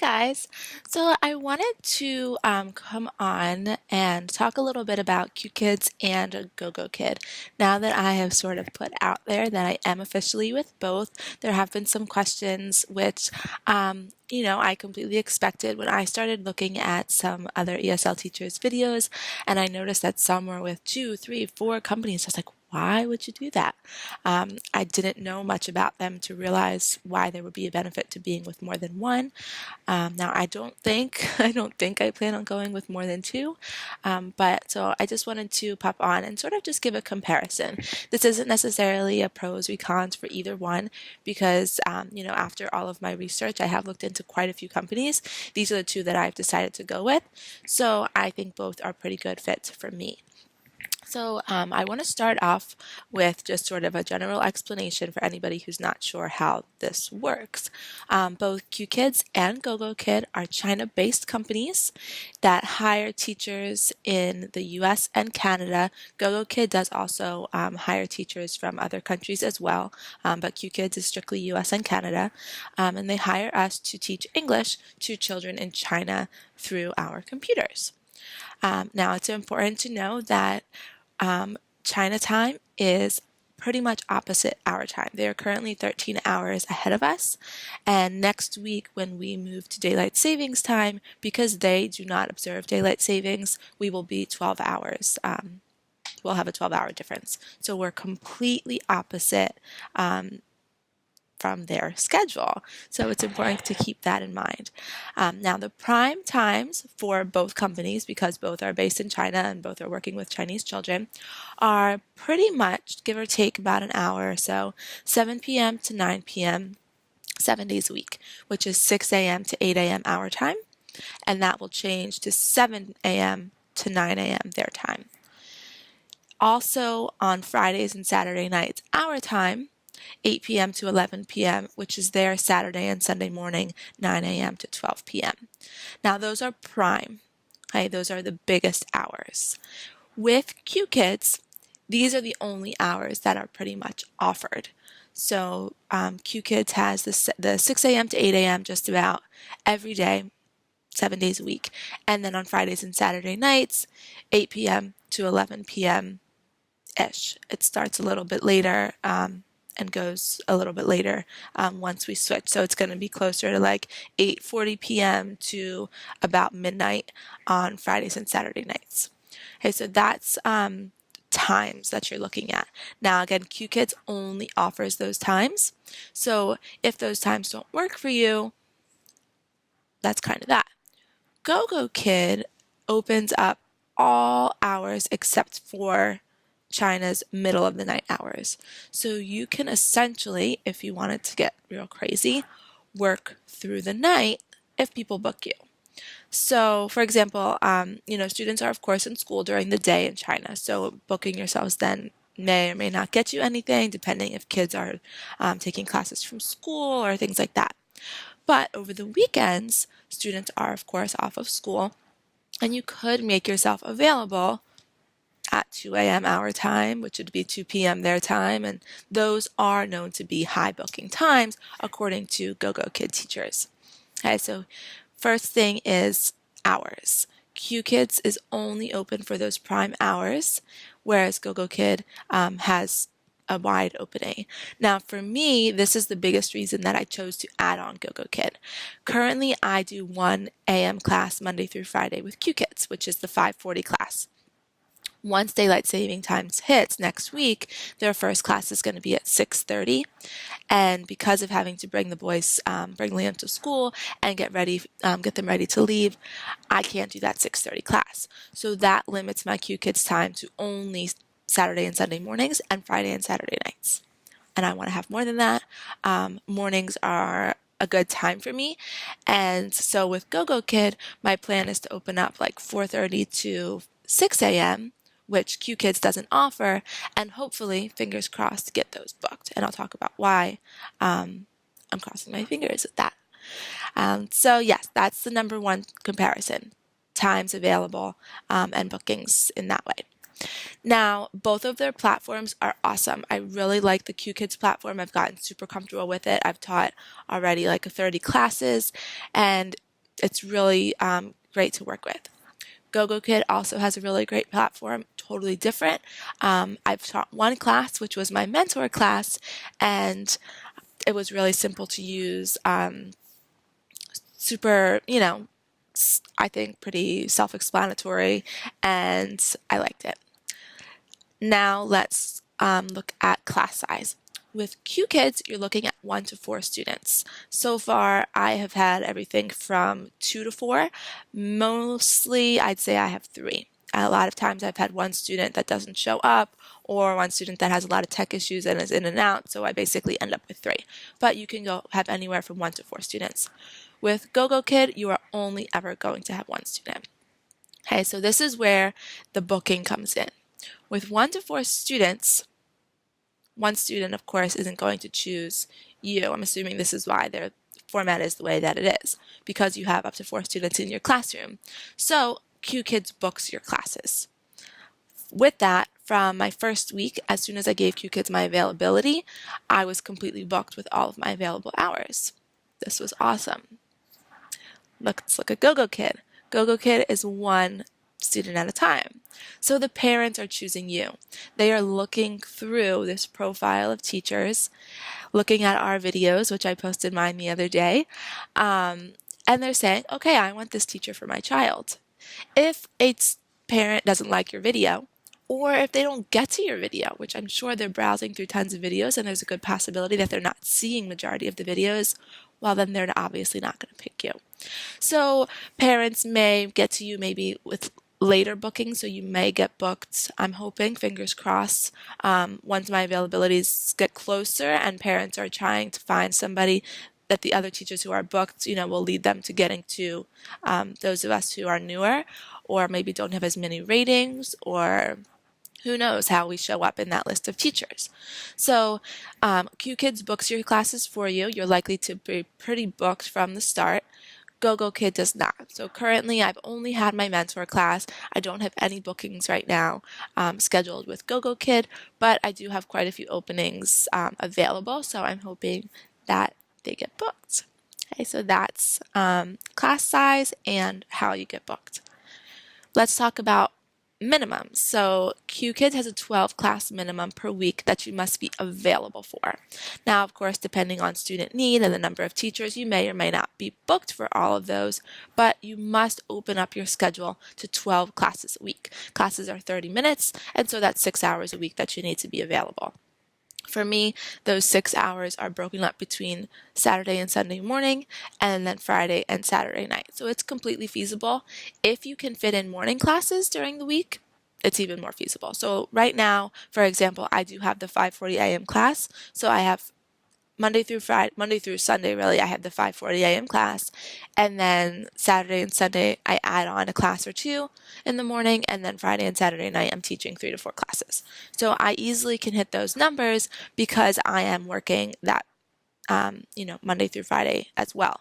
guys. So I wanted to come on and talk a little bit about Qkids and Gogokid. Now that I have sort of put out there that I am officially with both, there have been some questions which, I completely expected when I started looking at some other ESL teachers' videos, and I noticed that some were with 2, 3, 4 companies. I was like, why would you do that? I didn't know much about them to realize why there would be a benefit to being with more than one. Now I don't think I plan on going with more than two, but so I just wanted to pop on and sort of just give a comparison. This isn't necessarily a pros or cons for either one because after all of my research, I have looked into quite a few companies. These are the two that I've decided to go with, so I think both are pretty good fits for me. So I want to start off with just sort of a general explanation for anybody who's not sure how this works. Both Qkids and Gogokid are China-based companies that hire teachers in the US and Canada. Gogokid does also hire teachers from other countries as well, but Qkids is strictly US and Canada. And they hire us to teach English to children in China through our computers. Now, it's important to know that China time is pretty much opposite our time. They are currently 13 hours ahead of us, and next week when we move to daylight savings time, because they do not observe daylight savings, we will be 12 hours. We'll have a 12-hour difference. So we're completely opposite from their schedule. So it's important to keep that in mind. Now the prime times for both companies, because both are based in China and both are working with Chinese children, are pretty much, give or take about an hour or so, 7 p.m. to 9 p.m. 7 days a week, which is 6 a.m. to 8 a.m. our time, and that will change to 7 a.m. to 9 a.m. their time. Also on Fridays and Saturday nights our time, 8 p.m. to 11 p.m., which is their Saturday and Sunday morning, 9 a.m. to 12 p.m. Now, those are prime. Okay, those are the biggest hours. With Qkids, these are the only hours that are pretty much offered. So Qkids has the 6 a.m. to 8 a.m. just about every day, 7 days a week. And then on Fridays and Saturday nights, 8 p.m. to 11 p.m.-ish. It starts a little bit later and goes a little bit later once we switch. So it's going to be closer to like 8:40 p.m. to about midnight on Fridays and Saturday nights. Okay, so that's times that you're looking at. Now again, Qkids only offers those times. So if those times don't work for you, that's kind of that. Gogokid opens up all hours except for China's middle of the night hours. So you can essentially, if you wanted to get real crazy, work through the night if people book you. So for example, students are of course in school during the day in China. So booking yourselves then may or may not get you anything depending if kids are taking classes from school or things like that. But over the weekends, students are of course off of school, and you could make yourself available at 2 a.m. our time, which would be 2 p.m. their time, and those are known to be high booking times according to Gogokid teachers. Okay, so first thing is hours. Qkids is only open for those prime hours, whereas Gogokid has a wide opening. Now for me, this is the biggest reason that I chose to add on Gogokid. Currently, I do 1 a.m. class Monday through Friday with Qkids, which is the 5:40 class. Once daylight saving times hits next week, their first class is going to be at 6:30, and because of having to bring the boys, bring Liam to school and get them ready to leave, I can't do that 6:30 class. So that limits my Qkids time to only Saturday and Sunday mornings and Friday and Saturday nights. And I want to have more than that. Mornings are a good time for me, and so with Gogokid, my plan is to open up like 4:30 to 6 a.m., which Qkids doesn't offer, and hopefully, fingers crossed, get those booked. And I'll talk about why I'm crossing my fingers with that. So yes, that's the number one comparison, times available and bookings in that way. Now, both of their platforms are awesome. I really like the Qkids platform. I've gotten super comfortable with it. I've taught already like 30 classes, and it's really great to work with. Gogokid also has a really great platform, totally different. I've taught one class, which was my mentor class, and it was really simple to use, super, I think pretty self-explanatory, and I liked it. Now let's look at class size. With Qkids, you're looking at 1 to 4 students. So far, I have had everything from 2 to 4. Mostly, I'd say I have 3. A lot of times I've had one student that doesn't show up, or one student that has a lot of tech issues and is in and out, so I basically end up with 3. But you can go have anywhere from 1 to 4 students. With Gogokid, you are only ever going to have 1 student. Okay, so this is where the booking comes in. With 1 to 4 students, one student, of course, isn't going to choose you. I'm assuming this is why their format is the way that it is, because you have up to 4 students in your classroom. So Qkids books your classes. With that, from my first week, as soon as I gave Qkids my availability, I was completely booked with all of my available hours. This was awesome. Let's look at Gogokid. Gogokid is 1 student at a time. So the parents are choosing you. They are looking through this profile of teachers, looking at our videos, which I posted mine the other day, and they're saying, okay, I want this teacher for my child. If a parent doesn't like your video, or if they don't get to your video, which I'm sure they're browsing through tons of videos and there's a good possibility that they're not seeing majority of the videos, well, then they're obviously not going to pick you. So parents may get to you maybe with later bookings, so you may get booked, I'm hoping, fingers crossed, once my availabilities get closer and parents are trying to find somebody that the other teachers who are booked, will lead them to getting to those of us who are newer or maybe don't have as many ratings, or who knows how we show up in that list of teachers. So Qkids books your classes for you. You're likely to be pretty booked from the start. Gogokid does not. So currently I've only had my mentor class. I don't have any bookings right now scheduled with Gogokid, but I do have quite a few openings available, so I'm hoping that they get booked. Okay, so that's class size and how you get booked. Let's talk about minimums. So Qkids has a 12 class minimum per week that you must be available for. Now, of course, depending on student need and the number of teachers, you may or may not be booked for all of those, but you must open up your schedule to 12 classes a week. Classes are 30 minutes, and so that's 6 hours a week that you need to be available. For me, those 6 hours are broken up between Saturday and Sunday morning and then Friday and Saturday night. So it's completely feasible. If you can fit in morning classes during the week, it's even more feasible. So right now, for example, I do have the 5:40 a.m. class. So I have Monday through Sunday, really, I have the 5:40 a.m. class, and then Saturday and Sunday I add on a class or 2 in the morning, and then Friday and Saturday night I'm teaching 3 to 4 classes. So I easily can hit those numbers because I am working that Monday through Friday as well.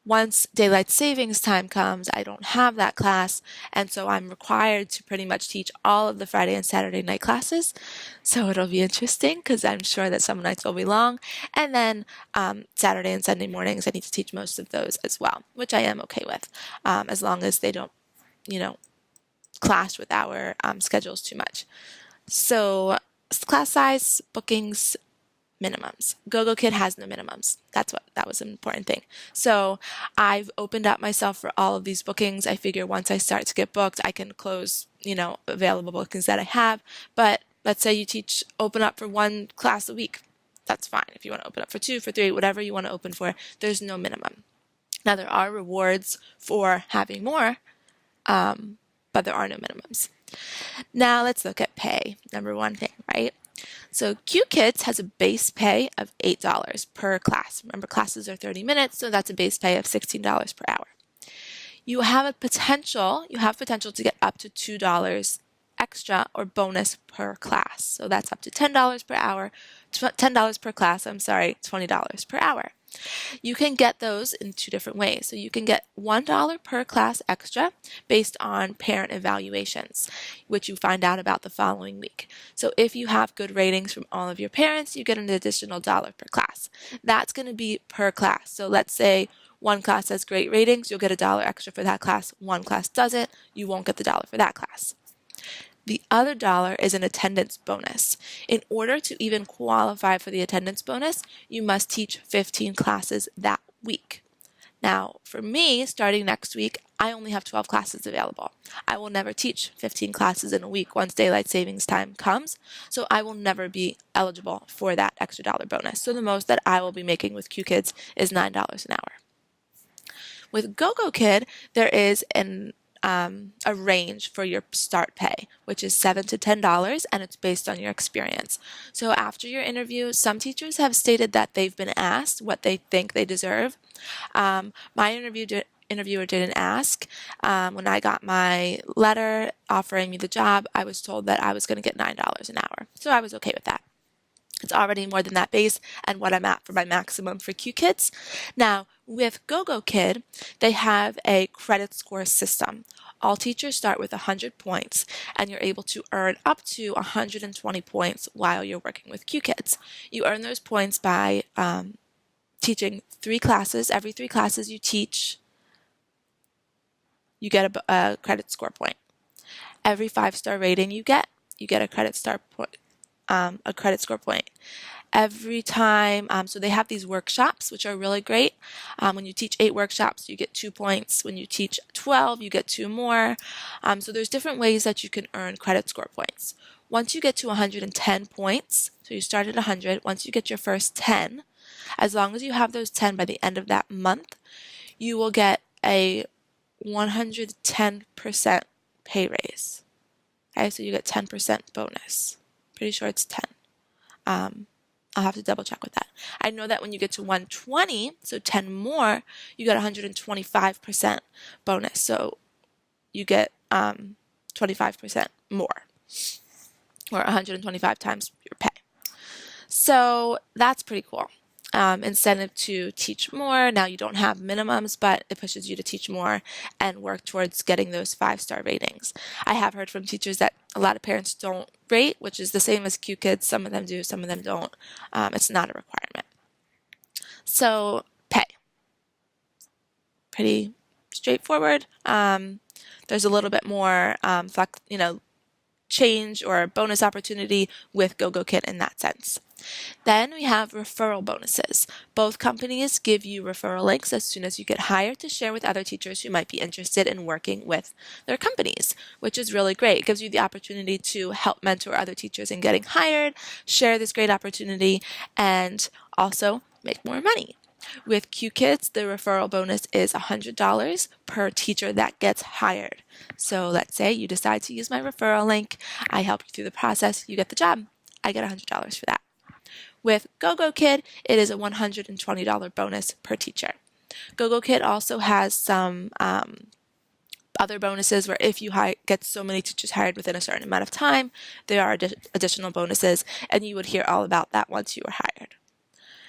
Once daylight savings time comes, I don't have that class, and so I'm required to pretty much teach all of the Friday and Saturday night classes. So it'll be interesting because I'm sure that some nights will be long, and then Saturday and Sunday mornings I need to teach most of those as well, which I am okay with, as long as they don't, clash with our schedules too much. So class size, bookings, minimums. Gogokid has no minimums. That was an important thing. So I've opened up myself for all of these bookings. I figure once I start to get booked, I can close, available bookings that I have. But let's say you open up for 1 class a week. That's fine. If you want to open up for 2, for 3, whatever you want to open for, there's no minimum. Now there are rewards for having more, but there are no minimums. Now let's look at pay. Number 1 thing, right? So Qkids has a base pay of $8 per class. Remember, classes are 30 minutes, so that's a base pay of $16 per hour. You have potential to get up to $2 extra or bonus per class. So that's up to $10 per hour, $10 per class, $20 per hour. You can get those in 2 different ways. So you can get $1 per class extra based on parent evaluations, which you find out about the following week. So if you have good ratings from all of your parents, you get an additional $1 per class. That's going to be per class. So let's say One class has great ratings, you'll get $1 extra for that class. One class doesn't, you won't get the $1 for that class. The other $1 is an attendance bonus. In order to even qualify for the attendance bonus, you must teach 15 classes that week. Now, for me, starting next week, I only have 12 classes available. I will never teach 15 classes in a week once daylight savings time comes, so I will never be eligible for that extra $1 bonus. So the most that I will be making with Qkids is $9 an hour. With Gogokid, there is a range for your start pay, which is $7 to $10, and it's based on your experience. So after your interview, some teachers have stated that they've been asked what they think they deserve. My interviewer didn't ask. When I got my letter offering me the job, I was told that I was going to get $9 an hour. So I was okay with that. It's already more than that base and what I'm at for my maximum for Qkids. Now, with Gogokid, they have a credit score system. All teachers start with 100 points, and you're able to earn up to 120 points while you're working with Qkids. You earn those points by teaching 3 classes. Every 3 classes you teach, you get a credit score point. Every 5-star rating you get a credit score point. Every time, so they have these workshops, which are really great. When you teach 8 workshops, you get 2 points. When you teach 12, you get 2 more. So there's different ways that you can earn credit score points. Once you get to 110 points, so you start at 100, once you get your first 10, as long as you have those 10 by the end of that month, you will get a 110% pay raise. Okay, so you get 10% bonus. Pretty sure it's 10. I'll have to double check with that. I know that when you get to 120, so 10 more, you get 125% bonus. So you get 25% more, or 125 times your pay. So that's pretty cool. Incentive to teach more. Now you don't have minimums, but it pushes you to teach more and work towards getting those 5-star ratings. I have heard from teachers that a lot of parents don't rate, which is the same as Qkids. Some of them do, some of them don't. It's not a requirement. So pay. Pretty straightforward. There's a little bit more change or bonus opportunity with Gogokid in that sense. Then we have referral bonuses. Both companies give you referral links as soon as you get hired to share with other teachers who might be interested in working with their companies, which is really great. It gives you the opportunity to help mentor other teachers in getting hired, share this great opportunity, and also make more money. With Qkids, the referral bonus is $100 per teacher that gets hired. So let's say you decide to use my referral link, I help you through the process, you get the job. I get $100 for that. With Gogokid, it is a $120 bonus per teacher. Gogokid also has some other bonuses where if you get so many teachers hired within a certain amount of time, there are additional bonuses, and you would hear all about that once you were hired.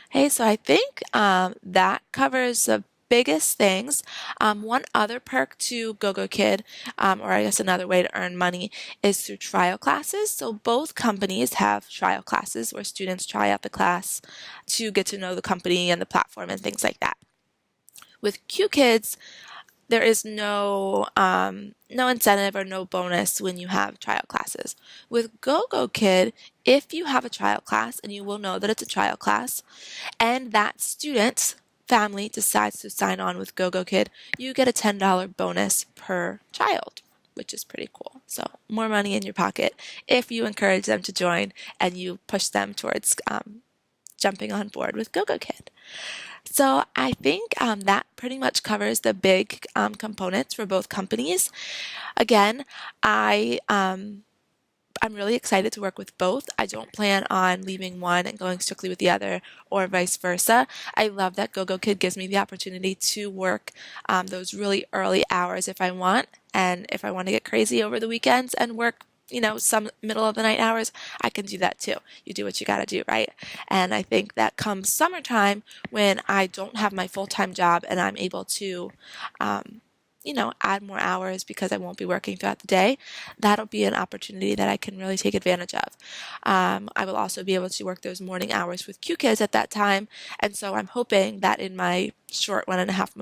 Okay, so I think that covers the biggest things. One other perk to Gogokid, or I guess another way to earn money, is through trial classes. So both companies have trial classes where students try out the class to get to know the company and the platform and things like that. With Qkids, there is no incentive or no bonus when you have trial classes. With Gogokid, if you have a trial class, and you will know that it's a trial class, and that student's family decides to sign on with Gogokid, you get a $10 bonus per child, which is pretty cool. So more money in your pocket if you encourage them to join and you push them towards jumping on board with Gogokid. So I think that pretty much covers the big components for both companies. Again, I'm really excited to work with both. I don't plan on leaving one and going strictly with the other or vice versa. I love that Gogokid gives me the opportunity to work those really early hours if I want, and if I want to get crazy over the weekends and work some middle of the night hours, I can do that too. You do what you gotta do, right? And I think that comes summertime when I don't have my full-time job and I'm able to add more hours because I won't be working throughout the day, that'll be an opportunity that I can really take advantage of. I will also be able to work those morning hours with Qkids at that time, and so I'm hoping that in my short 1.5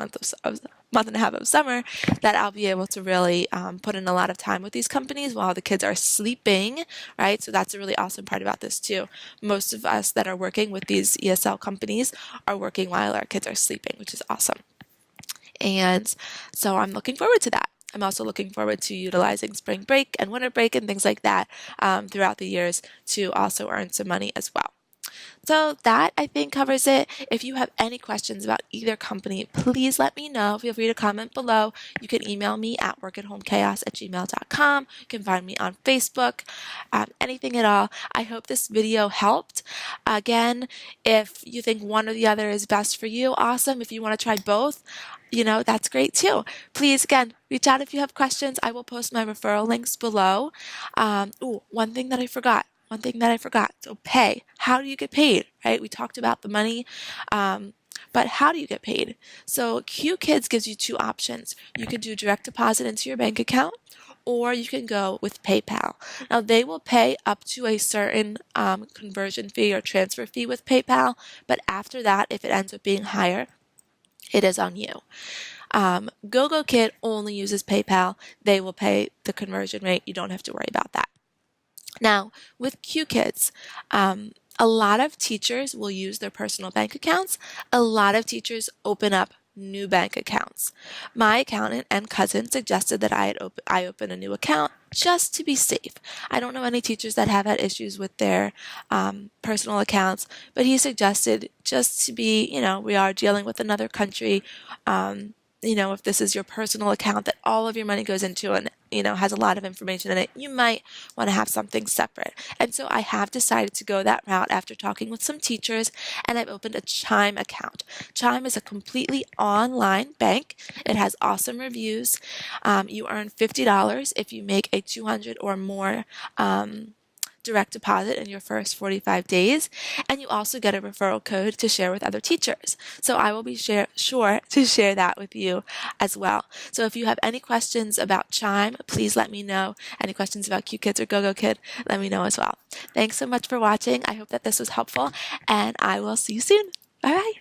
month and a half of summer, that I'll be able to really put in a lot of time with these companies while the kids are sleeping, right? So that's a really awesome part about this too. Most of us that are working with these ESL companies are working while our kids are sleeping, which is awesome. And so I'm looking forward to that. I'm also looking forward to utilizing spring break and winter break and things like that throughout the years to also earn some money as well. So that, I think, covers it. If you have any questions about either company, please let me know. Feel free to comment below. You can email me at workathomekaos@gmail.com. You can find me on Facebook, anything at all. I hope this video helped. Again, if you think one or the other is best for you, awesome. If you want to try both, that's great too. Please, again, reach out if you have questions. I will post my referral links below. One thing that I forgot. So pay. How do you get paid, right? We talked about the money, but how do you get paid? So Qkids gives you two options. You can do direct deposit into your bank account, or you can go with PayPal. Now, they will pay up to a certain conversion fee or transfer fee with PayPal, but after that, if it ends up being higher, it is on you. Gogokid only uses PayPal. They will pay the conversion rate. You don't have to worry about that. Now, with Qkids, a lot of teachers will use their personal bank accounts. A lot of teachers open up new bank accounts. My accountant and cousin suggested that I open a new account just to be safe. I don't know any teachers that have had issues with their personal accounts, but he suggested just to be, we are dealing with another country, if this is your personal account that all of your money goes into and, has a lot of information in it, you might want to have something separate. And so I have decided to go that route after talking with some teachers, and I've opened a Chime account. Chime is a completely online bank. It has awesome reviews. You earn $50 if you make a 200 or more direct deposit in your first 45 days, and you also get a referral code to share with other teachers. So I will be sure to share that with you as well. So if you have any questions about Chime, please let me know. Any questions about Qkids or Gogokid, let me know as well. Thanks so much for watching. I hope that this was helpful, and I will see you soon. Bye bye.